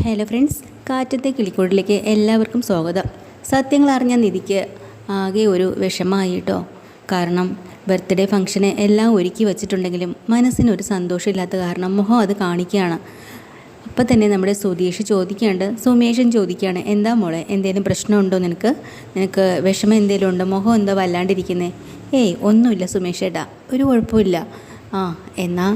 Hello friends, കാറ്റത്തെ കിളിക്കൂടിലേക്ക് എല്ലാവർക്കും സ്വാഗതം. സത്യങ്ങൾ അറിഞ്ഞ നിധിക്ക് ആകെ ഒരു വിഷമമായി കേട്ടോ. കാരണം ബർത്ത്ഡേ ഫംഗ്ഷന് എല്ലാം ഒരുക്കി വച്ചിട്ടുണ്ടെങ്കിലും മനസ്സിനൊരു സന്തോഷമില്ലാത്ത കാരണം മുഖം അത് കാണിക്കുകയാണ്. അപ്പം തന്നെ നമ്മുടെ സുധീഷ് ചോദിക്കാണ്ട് സുമേഷും ചോദിക്കുകയാണ്, എന്താ മോളെ, എന്തെങ്കിലും പ്രശ്നമുണ്ടോ നിനക്ക് വിഷമം എന്തെങ്കിലും ഉണ്ടോ, മുഖം എന്താ വല്ലാണ്ടിരിക്കുന്നത്? ഏയ് ഒന്നുമില്ല സുമേഷ് ഏട്ടാ, ഒരു കുഴപ്പമില്ല. എന്നാൽ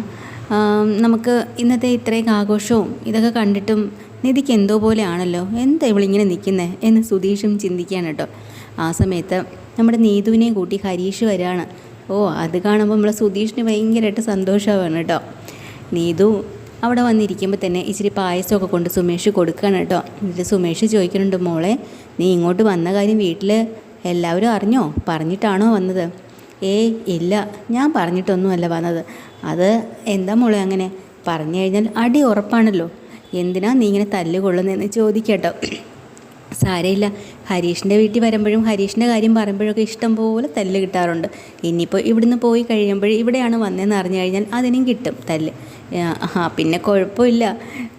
നമുക്ക് ഇന്നത്തെ ഇത്രയും ആഘോഷവും ഇതൊക്കെ കണ്ടിട്ടും നിധിക്ക് എന്തോ പോലെയാണല്ലോ, എന്താ ഇവളിങ്ങനെ നിൽക്കുന്നത് എന്ന് സുധീഷും ചിന്തിക്കുകയാണ് കേട്ടോ. ആ സമയത്ത് നമ്മുടെ നീതുവിനെയും കൂട്ടി ഹരീഷ് വരികയാണ്. അത് കാണുമ്പോൾ നമ്മളെ സുധീഷിന് ഭയങ്കരമായിട്ട് സന്തോഷമാവാണ് കേട്ടോ. നീതു അവിടെ വന്നിരിക്കുമ്പോൾ തന്നെ ഇച്ചിരി പായസമൊക്കെ കൊണ്ട് സുമേഷ് കൊടുക്കുകയാണ് കേട്ടോ. എന്നിട്ട് സുമേഷ് ചോദിക്കുന്നുണ്ട്, മോളെ നീ ഇങ്ങോട്ട് വന്ന കാര്യം വീട്ടിൽ എല്ലാവരും അറിഞ്ഞോ, പറഞ്ഞിട്ടാണോ വന്നത്? ഇല്ല, ഞാൻ പറഞ്ഞിട്ടൊന്നുമല്ല വന്നത്. അത് എന്താ മോളെ അങ്ങനെ പറഞ്ഞു കഴിഞ്ഞാൽ അടി ഉറപ്പാണല്ലോ, എന്തിനാ നീ ഇങ്ങനെ തല്ലുകൊള്ളുന്നതെന്ന് ചോദിക്കട്ടോ. സാരമില്ല, ഹരീഷിൻ്റെ വീട്ടിൽ വരുമ്പോഴും ഹരീഷിൻ്റെ കാര്യം പറയുമ്പോഴൊക്കെ ഇഷ്ടം പോലെ തല്ല് കിട്ടാറുണ്ട്. ഇനിയിപ്പോൾ ഇവിടുന്ന് പോയി കഴിയുമ്പോൾ ഇവിടെയാണ് വന്നതെന്ന് അറിഞ്ഞു കഴിഞ്ഞാൽ അതിനും കിട്ടും തല്ല്. പിന്നെ കുഴപ്പമില്ല,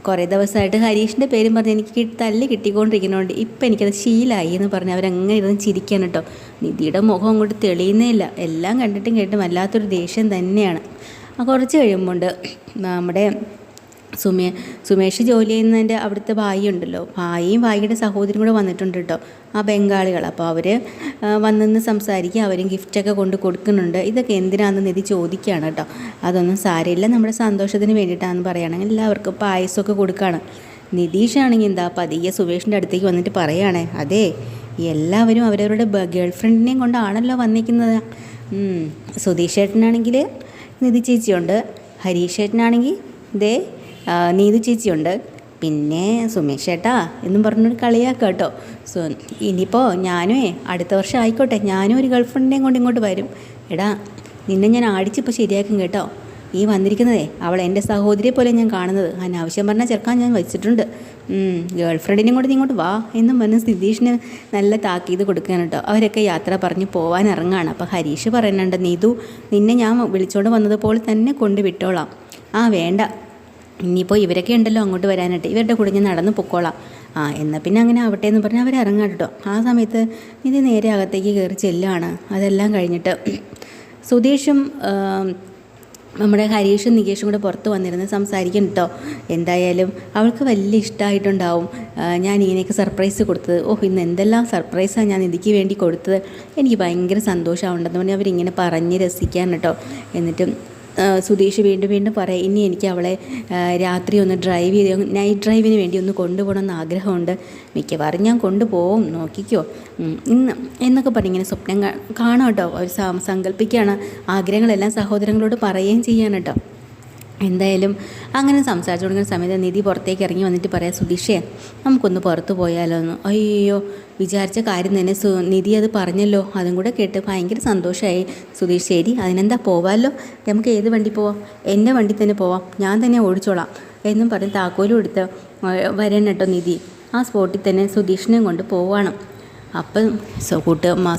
കുറേ ദിവസമായിട്ട് ഹരീഷിൻ്റെ പേരും പറഞ്ഞ് എനിക്ക് തല്ല് കിട്ടിക്കൊണ്ടിരിക്കുന്നതുകൊണ്ട് ഇപ്പം എനിക്കത് ശീലമായി എന്ന് പറഞ്ഞ് അവരങ്ങനെ ഇരുന്ന് ചിരിക്കാൻ കേട്ടോ. നിധിയുടെ മുഖം അങ്ങോട്ട് തെളിയുന്നേ ഇല്ല. എല്ലാം കണ്ടിട്ടും കേട്ടും വല്ലാത്തൊരു ദേഷ്യം തന്നെയാണ്. കുറച്ച് കഴിയുമ്പോൾ നമ്മുടെ സുമേഷ് ജോലി ചെയ്യുന്നതിൻ്റെ അവിടുത്തെ ഭായി ഉണ്ടല്ലോ, ഭായിയും ഭായിയുടെ സഹോദരിയും കൂടെ വന്നിട്ടുണ്ട് കേട്ടോ, ആ ബംഗാളികൾ. അപ്പോൾ അവർ വന്നെന്ന് സംസാരിക്കുക, അവരും ഗിഫ്റ്റൊക്കെ കൊണ്ട് കൊടുക്കുന്നുണ്ട്. ഇതൊക്കെ എന്തിനാണെന്ന് നിധി ചോദിക്കുകയാണ് കേട്ടോ. അതൊന്നും സാരമില്ല, നമ്മുടെ സന്തോഷത്തിന് വേണ്ടിയിട്ടാണെന്ന് പറയുകയാണെങ്കിൽ എല്ലാവർക്കും പായസമൊക്കെ കൊടുക്കുകയാണ്. നിതീഷാണെങ്കിൽ എന്താ പതിയെ സുമേഷിൻ്റെ അടുത്തേക്ക് വന്നിട്ട് പറയുകയാണേ, അതെ എല്ലാവരും അവരവരുടെ ഗേൾഫ്രണ്ടിനെയും കൊണ്ടാണല്ലോ വന്നിരിക്കുന്നത്. സുധീഷ് ചേട്ടനാണെങ്കിൽ നിധി ചേച്ചിയുണ്ട്, ഹരീഷ് ചേട്ടനാണെങ്കിൽ ദേ നീതു ചേച്ചിയുണ്ട്, പിന്നെ സുമേഷ് ചേട്ടാ എന്നും പറഞ്ഞൊരു കളിയാക്കുക കേട്ടോ. ഇനിയിപ്പോൾ ഞാനും അടുത്ത വർഷം ആയിക്കോട്ടെ, ഞാനും ഒരു ഗേൾഫ്രണ്ടിനെയും കൊണ്ട് ഇങ്ങോട്ട് വരും. എടാ നിന്നെ ഞാൻ അടിച്ചിപ്പോൾ ശരിയാക്കും കേട്ടോ. ഈ വന്നിരിക്കുന്നതേ അവൾ എൻ്റെ സഹോദരിയെ പോലെ ഞാൻ കാണുന്നത്, അനാവശ്യം പറഞ്ഞാൽ ചെറുക്കാൻ ഞാൻ വെച്ചിട്ടുണ്ട്. ഗേൾഫ്രണ്ടിനെയും കൊണ്ട് നീ ഇങ്ങോട്ട് വാ എന്നും പറഞ്ഞ് സുധീഷിന് നല്ല താക്കീത് കൊടുക്കുകയാണ് കേട്ടോ. അവരൊക്കെ യാത്ര പറഞ്ഞ് പോകാൻ ഇറങ്ങുകയാണ്. അപ്പോൾ ഹരീഷ് പറയുന്നുണ്ട്, നീതു നിന്നെ ഞാൻ വിളിച്ചുകൊണ്ട് വന്നതുപോലെ തന്നെ കൊണ്ട് വിട്ടോളാം. വേണ്ട, ഇനിയിപ്പോൾ ഇവരൊക്കെ ഉണ്ടല്ലോ അങ്ങോട്ട് വരാനായിട്ട്, ഇവരുടെ കൂടെ ഞാൻ നടന്ന് പൊക്കോളാം. എന്നാൽ പിന്നെ അങ്ങനെ ആവട്ടെ എന്ന് പറഞ്ഞാൽ അവർ ഇറങ്ങാം കേട്ടോ. ആ സമയത്ത് ഇത് നേരെ അകത്തേക്ക് കയറി ചെല്ലുകയാണ്. അതെല്ലാം കഴിഞ്ഞിട്ട് സുധീഷും നമ്മുടെ ഹരീഷും നികേഷും കൂടെ പുറത്ത് വന്നിരുന്ന് സംസാരിക്കും കേട്ടോ. എന്തായാലും അവൾക്ക് വലിയ ഇഷ്ടമായിട്ടുണ്ടാവും ഞാൻ ഇങ്ങനെയൊക്കെ സർപ്രൈസ് കൊടുത്തത്. ഇന്ന് എന്തെല്ലാം സർപ്രൈസാണ് ഞാൻ നിധിക്ക് വേണ്ടി കൊടുത്തത്, എനിക്ക് ഭയങ്കര സന്തോഷമാവുണ്ടെന്ന് പറഞ്ഞാൽ അവരിങ്ങനെ പറഞ്ഞ് രസിക്കാൻ കേട്ടോ. എന്നിട്ടും സുധീഷ് വീണ്ടും പറയാം, ഇനി എനിക്ക് അവളെ രാത്രി ഒന്ന് നൈറ്റ് ഡ്രൈവിന് വേണ്ടി ഒന്ന് കൊണ്ടുപോകണമെന്ന് ആഗ്രഹമുണ്ട്, മിക്കവാറും ഞാൻ കൊണ്ടുപോകും, നോക്കിക്കോ ഇന്ന് എന്നൊക്കെ പറഞ്ഞിങ്ങനെ സ്വപ്നം കാണാം കേട്ടോ. അവർ സങ്കല്പിക്കുകയാണ്, ആഗ്രഹങ്ങളെല്ലാം സഹോദരങ്ങളോട് പറയുകയും ചെയ്യാൻ കേട്ടോ. എന്തായാലും അങ്ങനെ സംസാരിച്ചു കൊടുക്കുന്ന സമയത്ത് നിധി പുറത്തേക്ക് ഇറങ്ങി വന്നിട്ട് പറയാം, സുധീഷേ നമുക്കൊന്ന് പുറത്ത് പോയാലോ എന്ന്. അയ്യോ, വിചാരിച്ച കാര്യം തന്നെ നിധി അത് പറഞ്ഞല്ലോ, അതും കൂടെ കേട്ട് ഭയങ്കര സന്തോഷമായി. സുധീഷ് ശരി, അതിനെന്താ പോവാമല്ലോ, നമുക്ക് ഏത് വണ്ടി പോവാം, എൻ്റെ വണ്ടി തന്നെ പോവാം, ഞാൻ തന്നെ ഓടിച്ചോളാം എന്നും പറഞ്ഞ് താക്കോലും എടുത്ത് വരണം കേട്ടോ. നിധി ആ സ്പോട്ടിൽ തന്നെ സുധീഷിനെയും കൊണ്ട് പോവാണ്. അപ്പം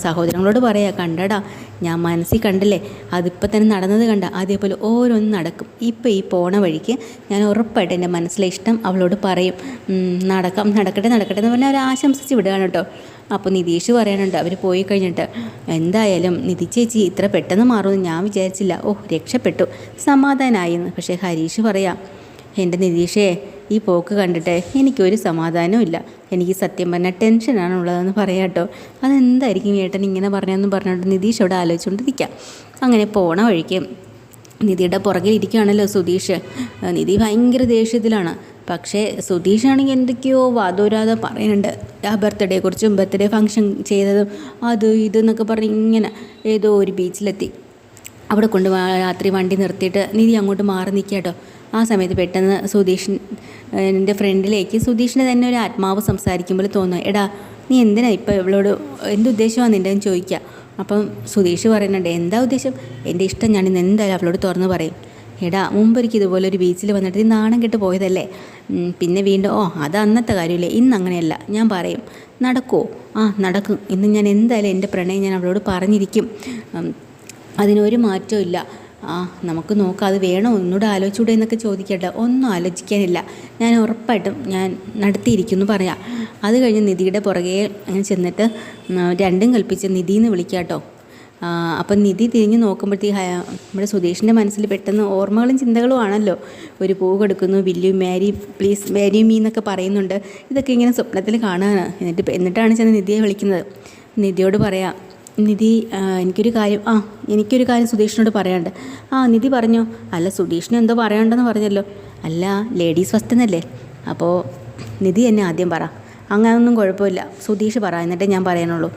സഹോദരങ്ങളോട് പറയാ, കണ്ടടാ ഞാൻ മനസ്സിൽ കണ്ടില്ലേ, അതിപ്പോൾ തന്നെ നടന്നത് കണ്ട, അതേപോലെ ഓരോന്നും നടക്കും. ഇപ്പോൾ ഈ പോണ വഴിക്ക് ഞാൻ ഉറപ്പായിട്ട് എൻ്റെ മനസ്സിലെ ഇഷ്ടം അവളോട് പറയും. നടക്കട്ടെ എന്ന് പറഞ്ഞാൽ അവർ ആശംസിച്ച് വിടുകയാണ് കേട്ടോ. അപ്പോൾ നിതീഷ് പറയാനുണ്ട്, അവർ പോയി കഴിഞ്ഞിട്ട് എന്തായാലും നിധി ചേച്ചി ഇത്ര പെട്ടെന്ന് മാറുമെന്ന് ഞാൻ വിചാരിച്ചില്ല, രക്ഷപ്പെട്ടു, സമാധാനമായിന്ന്. പക്ഷേ ഹരീഷ് പറയാം, എൻ്റെ നിതീഷേ ഈ പോക്ക് കണ്ടിട്ട് എനിക്കൊരു സമാധാനവും ഇല്ല, എനിക്ക് സത്യം പറഞ്ഞാൽ ടെൻഷനാണുള്ളതെന്ന് പറയാം കേട്ടോ. അതെന്തായിരിക്കും ഏട്ടൻ ഇങ്ങനെ പറഞ്ഞതെന്ന് പറഞ്ഞിട്ട് നിതീഷ് അവിടെ ആലോചിച്ചുകൊണ്ടിരിക്കാം. അങ്ങനെ പോണ വഴിക്ക് നിധിയുടെ പുറകിലിരിക്കുകയാണല്ലോ സുധീഷ്. നിധി ഭയങ്കര ദേഷ്യത്തിലാണ്. പക്ഷേ സുധീഷാണെങ്കിൽ എന്തൊക്കെയോ വാദോരാതെ പറയുന്നുണ്ട്, ആ ബർത്ത്ഡേയെക്കുറിച്ചും ബർത്ത്ഡേ ഫംഗ്ഷൻ ചെയ്തതും അത് ഇതെന്നൊക്കെ പറഞ്ഞ് ഇങ്ങനെ ഏതോ ഒരു ബീച്ചിലെത്തി അവിടെ കൊണ്ട് രാത്രി വണ്ടി നിർത്തിയിട്ട് നിധി അങ്ങോട്ട് മാറി നിൽക്കുക കേട്ടോ. ആ സമയത്ത് പെട്ടെന്ന് സുധീഷിൻ്റെ ഫ്രണ്ടിലേക്ക് സുധീഷിൻ്റെ തന്നെ ഒരു ആത്മാവ് സംസാരിക്കുമ്പോൾ തോന്നുക, എടാ നീ എന്തിനാ ഇപ്പോൾ ഇവളോട് എന്തുദ്ദേശമാണ് നിൻ്റെ എന്ന് ചോദിക്കുക. അപ്പം സുധീഷ് പറയുന്നുണ്ട്, എന്താ ഉദ്ദേശം, എൻ്റെ ഇഷ്ടം ഞാൻ ഇന്ന് എന്തായാലും അവളോട് തുറന്ന് പറയും. എടാ മുമ്പൊരിക്കൽ ഇതുപോലെ ഒരു ബീച്ചിൽ വന്നിട്ട് നീ നാണം കെട്ട് പോയതല്ലേ, പിന്നെ വീണ്ടും അത് അന്നത്തെ കാര്യമില്ലേ, ഇന്ന് അങ്ങനെയല്ല, ഞാൻ പറയും, നടക്കുമോ? നടക്കും, ഇന്ന് ഞാൻ എന്തായാലും എൻ്റെ പ്രണയം ഞാൻ അവളോട് പറഞ്ഞിരിക്കും, അതിനൊരു മാറ്റവും ഇല്ല. നമുക്ക് നോക്കാം, അത് വേണോ, ഒന്നുകൂടെ ആലോചിച്ചൂടെ എന്നൊക്കെ ചോദിക്കട്ടെ. ഒന്നും ആലോചിക്കാനില്ല, ഞാൻ ഉറപ്പായിട്ടും ഞാൻ നടത്തിയിരിക്കുന്നു പറയാം. അത് കഴിഞ്ഞ് നിധിയുടെ പുറകെ അങ്ങനെ ചെന്നിട്ട് രണ്ടും കൽപ്പിച്ച് നിധിന്ന് വിളിക്കാം കേട്ടോ. അപ്പം നിധി തിരിഞ്ഞ് നോക്കുമ്പോഴത്തേക്ക് നമ്മുടെ സുധീഷിൻ്റെ മനസ്സിൽ പെട്ടെന്ന് ഓർമ്മകളും ചിന്തകളും ആണല്ലോ. ഒരു പൂ കൊടുക്കുന്നു, will you marry please marry me എന്നൊക്കെ പറയുന്നുണ്ട്. ഇതൊക്കെ ഇങ്ങനെ സ്വപ്നത്തിൽ കാണാനാണ്. എന്നിട്ടാണ് ചെന്ന് നിധിയെ വിളിക്കുന്നത്. നിധിയോട് പറയാം, നിധി എനിക്കൊരു കാര്യം സുധീഷിനോട് പറയാനുണ്ട്. നിധി പറഞ്ഞോ. അല്ല, സുധീഷിന് എന്തോ പറയാനുണ്ടെന്ന് പറഞ്ഞല്ലോ. അല്ല, ലേഡീസ് ഫസ്റ്റ് എന്നല്ലേ. അപ്പോൾ നിധി എന്നെ ആദ്യം പറ. അങ്ങനൊന്നും കുഴപ്പമില്ല, സുധീഷ് പറ, എന്നിട്ടേ ഞാൻ പറയാനുള്ളൂ.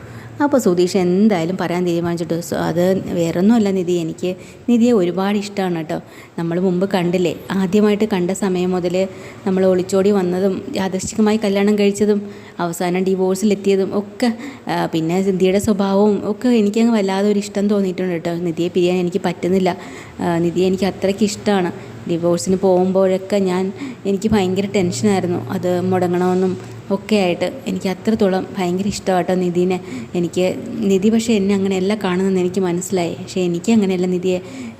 അപ്പോൾ സുധീഷ് എന്തായാലും പറയാൻ തീരുമാനിച്ചിട്ട്, അത് വേറൊന്നുമല്ല നിധി, എനിക്ക് നിധിയെ ഒരുപാട് ഇഷ്ടമാണ് കേട്ടോ. നമ്മൾ മുമ്പ് കണ്ടില്ലേ, ആദ്യമായിട്ട് കണ്ട സമയം മുതൽ നമ്മൾ ഒളിച്ചോടി വന്നതും യാദൃശ്ചികമായി കല്യാണം കഴിച്ചതും അവസാനം ഡിവോഴ്സിലെത്തിയതും ഒക്കെ, പിന്നെ നിധിയുടെ സ്വഭാവവും ഒക്കെ എനിക്കങ്ങ് വല്ലാതെ ഒരു ഇഷ്ടം തോന്നിയിട്ടുണ്ട് കേട്ടോ. നിധിയെ പിരിയാൻ എനിക്ക് പറ്റുന്നില്ല. നിധിയെ എനിക്ക് അത്രയ്ക്ക് ഇഷ്ടമാണ്. ഡിവോഴ്സിന് പോകുമ്പോഴൊക്കെ എനിക്ക് ഭയങ്കര ടെൻഷനായിരുന്നു, അത് മുടങ്ങണമെന്നും ഒക്കെ ആയിട്ട്. എനിക്ക് അത്രത്തോളം ഭയങ്കര ഇഷ്ടമാട്ടോ നിധീനെ. നിധി പക്ഷേ എന്നെ അങ്ങനെയല്ല കാണുന്നതെന്ന് എനിക്ക് മനസ്സിലായി. പക്ഷേ എനിക്ക് അങ്ങനെയല്ല നിധിയെ,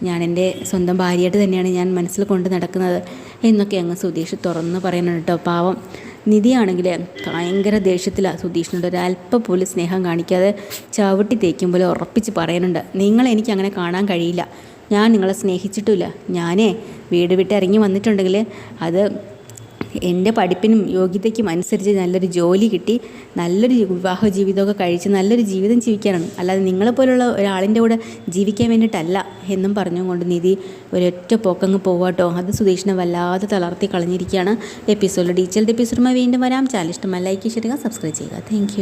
ഞാൻ എൻ്റെ സ്വന്തം ഭാര്യയായിട്ട് തന്നെയാണ് ഞാൻ മനസ്സിൽ കൊണ്ട് നടക്കുന്നത് എന്നൊക്കെ അങ്ങ് സുധീഷ് തുറന്ന് പറയുന്നുണ്ട് കേട്ടോ. പാവം നിധിയാണെങ്കിൽ ഭയങ്കര ദേഷ്യത്തിലാണ് സുധീഷിനോട്. ഒരല്പം പോലും സ്നേഹം കാണിക്കാതെ ചവിട്ടി തേക്കും പോലെ ഉറപ്പിച്ച് പറയുന്നുണ്ട്, എനിക്ക് അങ്ങനെ കാണാൻ കഴിയില്ല, ഞാൻ നിങ്ങളെ സ്നേഹിച്ചിട്ടില്ല. വീട് വിട്ട് ഇറങ്ങി വന്നിട്ടുണ്ടെങ്കിൽ അത് എൻ്റെ പഠിപ്പിനും യോഗ്യതയ്ക്കും അനുസരിച്ച് നല്ലൊരു ജോലി കിട്ടി നല്ലൊരു വിവാഹ ജീവിതമൊക്കെ കഴിച്ച് നല്ലൊരു ജീവിതം ജീവിക്കാനാണ്, അല്ലാതെ നിങ്ങളെപ്പോലുള്ള ഒരാളിൻ്റെ കൂടെ ജീവിക്കാൻ വേണ്ടിയിട്ടല്ല എന്നും പറഞ്ഞുകൊണ്ട് നിധി ഒരൊറ്റ പോക്കങ്ങ് പോവാട്ടോ. അത് സുധീഷിനെ വല്ലാതെ തളർത്തി കളഞ്ഞിരിക്കുകയാണ്. ഡീറ്റെയിൽഡ് എപ്പിസോഡുമായി വീണ്ടും വരാം. ചാനൽ ഇഷ്ടമായി ലൈക്ക് ചെയ്യുക, സബ്സ്ക്രൈബ് ചെയ്യുക. താങ്ക്